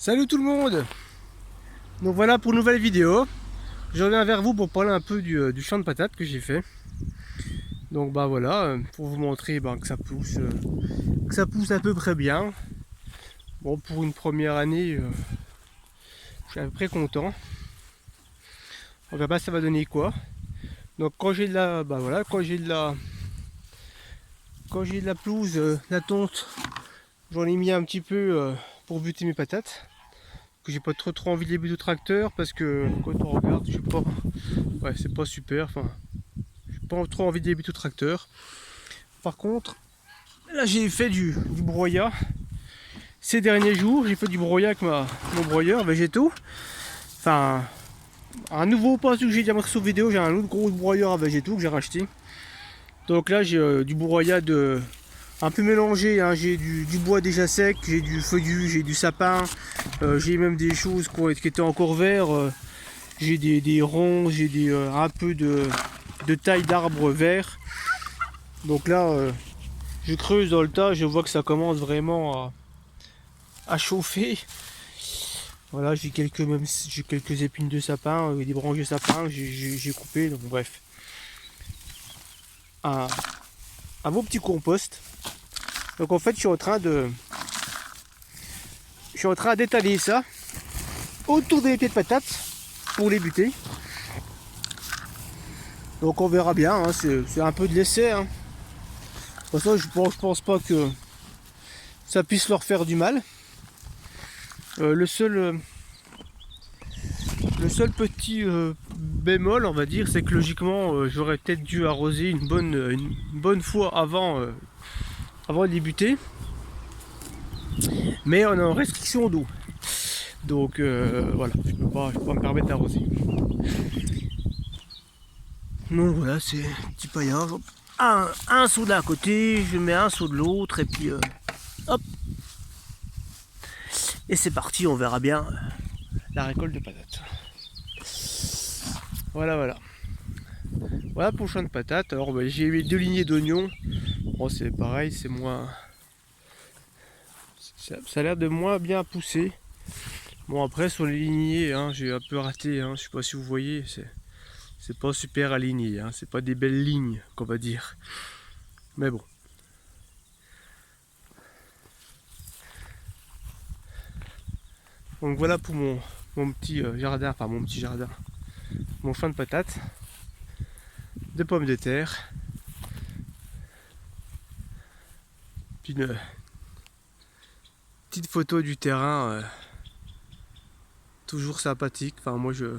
Salut tout le monde. Donc voilà pour une nouvelle vidéo. Je reviens vers vous pour parler un peu du champ de patates que j'ai fait. Donc bah voilà, pour vous montrer que ça pousse à peu près bien. Bon, pour une première année, je suis à peu près content. On verra pas ça va donner quoi. Donc quand j'ai de la, quand j'ai de la pelouse, la tonte, j'en ai mis un petit peu pour buter mes patates. Que j'ai pas trop envie de les buter au tracteur parce que quand on regarde, je sais pas, ouais, c'est pas super. Enfin, j'ai pas trop envie de les buter au tracteur. Par contre, là j'ai fait du broyat ces derniers jours. J'ai fait du broyat avec mon broyeur végétaux. Enfin, un nouveau poste que j'ai déjà montré sur vidéo. J'ai un autre gros broyeur à végétaux que j'ai racheté. Donc là j'ai du broyat un peu mélangé, hein. J'ai du bois déjà sec, j'ai du feuillu, j'ai du sapin, j'ai même des choses qui étaient encore verts, j'ai des ronds, j'ai un peu de taille d'arbres verts. Donc là, je creuse dans le tas, je vois que ça commence vraiment à chauffer. Voilà, j'ai quelques épines de sapin, des branches de sapin que j'ai coupé, donc bref. Un beau petit compost. Donc en fait, je suis en train d'étaler ça autour des pieds de patates pour les buter. Donc on verra bien, hein, c'est un peu de l'essai. Hein. De toute façon, je pense pas que ça puisse leur faire du mal. Le seul petit bémol, on va dire, c'est que logiquement, j'aurais peut-être dû arroser une bonne fois avant de débuter. Mais on est en restriction d'eau. Donc voilà, je peux pas me permettre d'arroser. Donc voilà, c'est un petit paillage. Un seau d'un côté, je mets un seau de l'autre, et puis hop. Et c'est parti, on verra bien la récolte de patates. Voilà. Voilà pour le champ de patates. Alors j'ai mis 2 lignées d'oignons. Bon, c'est pareil, c'est moins. Ça a l'air de moins bien pousser. Bon, après sur les lignées, hein, j'ai un peu raté, hein, je sais pas si vous voyez, c'est pas super aligné, hein, c'est pas des belles lignes qu'on va dire. Mais bon. Donc voilà pour mon petit jardin, enfin mon petit jardin, mon champ de patates, de pommes de terre, puis une petite photo du terrain, toujours sympathique. Enfin moi je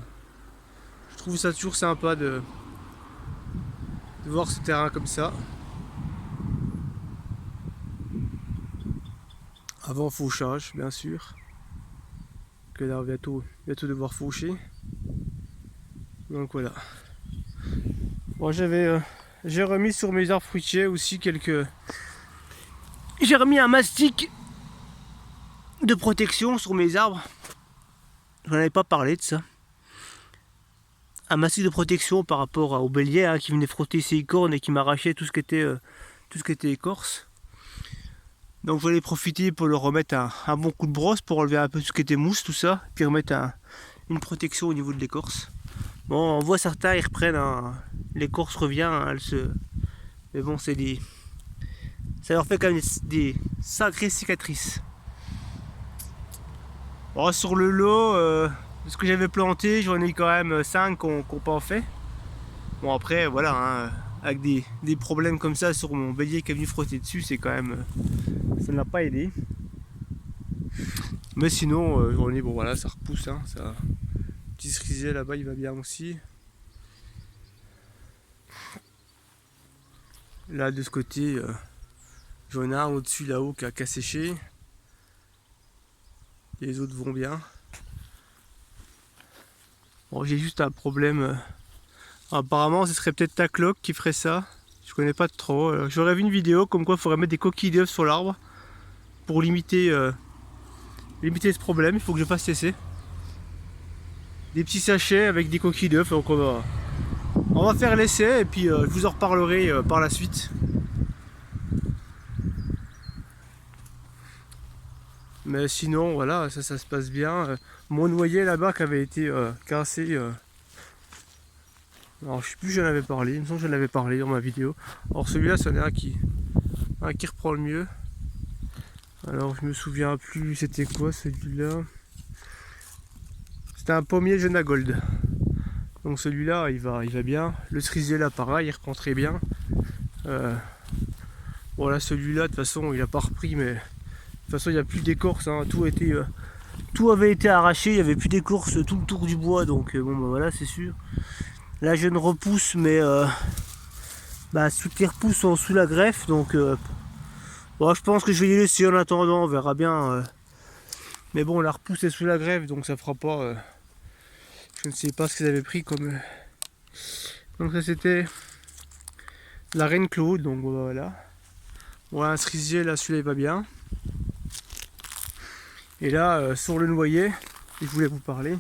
trouve ça toujours sympa de voir ce terrain comme ça. Avant fauchage bien sûr. Que là bientôt devoir faucher. Donc voilà. Bon, j'ai remis sur mes arbres fruitiers aussi j'ai remis un mastic de protection sur mes arbres. J'en avais pas parlé de ça. Un mastic de protection par rapport au bélier, hein, qui venait frotter ses cornes et qui m'arrachait tout ce qui était écorce. Donc j'en ai profité pour leur remettre un bon coup de brosse pour enlever un peu tout ce qui était mousse, tout ça, puis remettre une protection au niveau de l'écorce. Bon, on voit certains, ils reprennent, hein, l'écorce revient, hein, mais bon, ça leur fait quand même des sacrées cicatrices. Bon, sur le lot, de ce que j'avais planté, j'en ai quand même 5 qui n'ont pas fait. Bon, après, voilà, hein, avec des problèmes comme ça sur mon bélier qui est venu frotter dessus, c'est quand même, ça ne l'a pas aidé. Mais sinon, j'en ai, bon voilà, ça repousse, hein, ça. Petit cerisier là-bas, il va bien aussi. Là, de ce côté, j'en ai un au-dessus là-haut qui a séché. Les autres vont bien. Bon, j'ai juste un problème. Apparemment, ce serait peut-être Tacloc qui ferait ça. Je connais pas trop. J'aurais vu une vidéo comme quoi il faudrait mettre des coquilles d'œufs sur l'arbre pour limiter ce problème. Il faut que je fasse cesser. Des petits sachets avec des coquilles d'œufs. Donc on va faire l'essai et puis je vous en reparlerai par la suite. Mais sinon, voilà, ça se passe bien. Mon noyer là-bas qui avait été cassé. Alors, je sais plus, j'en avais parlé. Il me semble que j'en avais parlé dans ma vidéo. Alors, celui-là, c'en est un qui reprend le mieux. Alors, je me souviens plus, c'était quoi celui-là? C'était un pommier Jena Gold. Donc, celui-là, il va bien. Le cerisier là, pareil, il reprend très bien. Voilà, celui-là, de toute façon, il a pas repris, mais. De toute façon, il n'y a plus d'écorce, hein. Tout avait été arraché, il n'y avait plus d'écorce tout le tour du bois, donc bon, bah voilà, c'est sûr. Là, je ne repousse, mais toutes les repousses sont sous la greffe, donc bon, je pense que je vais les laisser en attendant, on verra bien. Mais bon, la repousse est sous la greffe, donc ça fera pas. Je ne sais pas ce qu'ils avaient pris comme. Donc, ça c'était la reine Claude, donc voilà. Voilà, un cerisier, là, celui-là, il va bien. Et là, sur le noyer, je voulais vous parler.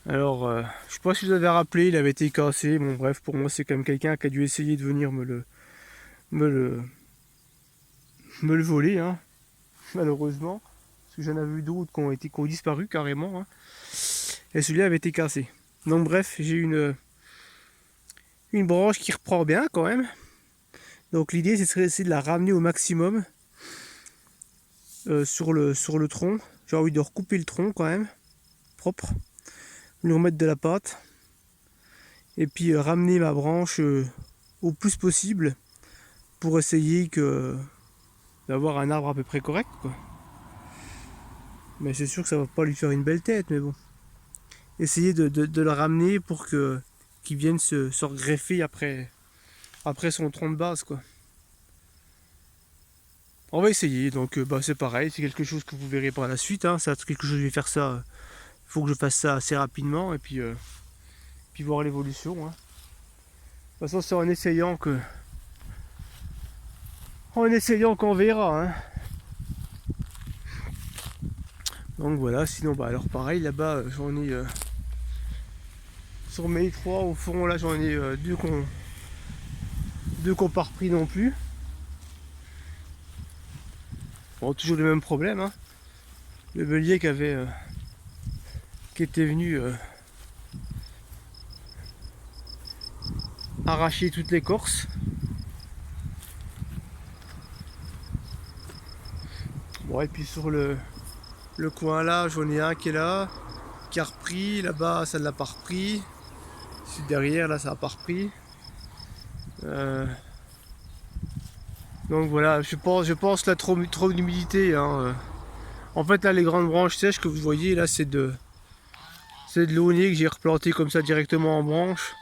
Alors, je sais pas si vous avez rappelé, il avait été cassé. Bon, bref, pour moi, c'est quand même quelqu'un qui a dû essayer de venir me le voler, hein, malheureusement. Parce que j'en avais vu d'autres qui ont disparu carrément. Hein. Et celui-là avait été cassé. Donc, bref, j'ai une branche qui reprend bien quand même. Donc, l'idée, ce serait d'essayer de la ramener au maximum. Sur le tronc, j'ai envie de recouper le tronc quand même, propre, lui remettre de la pâte, et puis ramener ma branche au plus possible pour essayer d'avoir un arbre à peu près correct, quoi. Mais c'est sûr que ça va pas lui faire une belle tête, mais bon. Essayer de le ramener pour qu'il vienne se regreffer après son tronc de base, quoi. On va essayer, donc c'est pareil, c'est quelque chose que vous verrez par la suite, hein. C'est quelque chose, je vais faire ça, il faut que je fasse ça assez rapidement, et puis voir l'évolution. Hein. De toute façon, c'est en essayant qu'on verra. Hein. Donc voilà, sinon, alors pareil, là-bas, j'en ai, sur mes 3, au fond, là, j'en ai deux qu'on pas repris non plus. Bon, toujours le même problème, hein. Le bélier qui était venu arracher toute l'écorce. Bon, et puis sur le coin là, j'en ai un qui est là, qui a repris. Là-bas, ça ne l'a pas repris. Celui derrière, là, ça n'a pas repris. Donc voilà, je pense là trop d'humidité. Hein. En fait, là, les grandes branches sèches que vous voyez, là, c'est de l'aulnier que j'ai replanté comme ça directement en branche.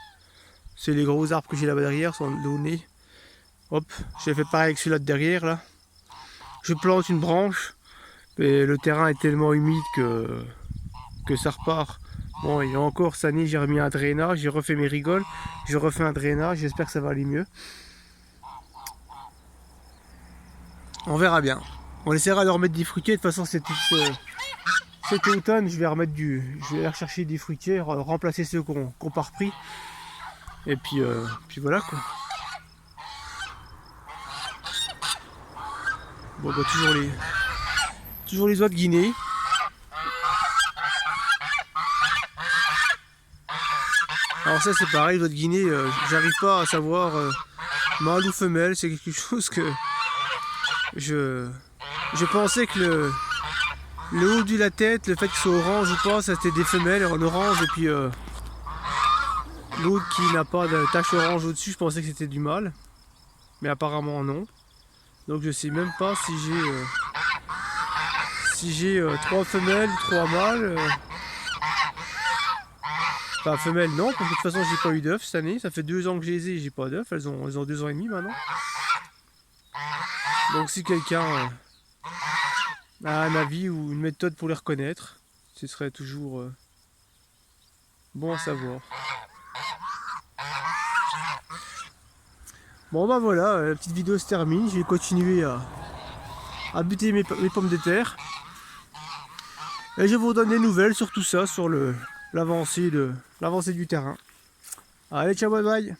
C'est les gros arbres que j'ai là-bas derrière, sont de l'aulnier. Hop, j'ai fait pareil avec celui-là de derrière, là. Je plante une branche, mais le terrain est tellement humide que ça repart. Bon, et encore cette année, j'ai remis un drainage, j'ai refait mes rigoles, j'ai refait un drainage, j'espère que ça va aller mieux. On verra bien. On essaiera de remettre des fruitiers. De toute façon, cet automne, je vais aller rechercher des fruitiers, remplacer ceux qu'on pas repris. Et puis voilà quoi. Bon, bah, toujours les oies de Guinée. Alors ça c'est pareil, les oies de Guinée, j'arrive pas à savoir mâle ou femelle. C'est quelque chose que je pensais que le haut de la tête, le fait que ce soit orange ou pas, ça c'était des femelles en orange, et puis l'autre qui n'a pas de tache orange au-dessus, je pensais que c'était du mâle. Mais apparemment non. Donc je sais même pas si j'ai 3 femelles, 3 mâles. Enfin femelles non, parce que de toute façon j'ai pas eu d'œufs cette année. Ça fait 2 ans que je les ai, j'ai pas d'œufs. Elles ont 2 ans et demi maintenant. Donc si quelqu'un a un avis ou une méthode pour les reconnaître, ce serait toujours bon à savoir. Bon bah voilà, la petite vidéo se termine. Je vais continuer à buter mes pommes de terre. Et je vous donne des nouvelles sur tout ça, sur l'avancée du terrain. Allez, ciao, bye bye.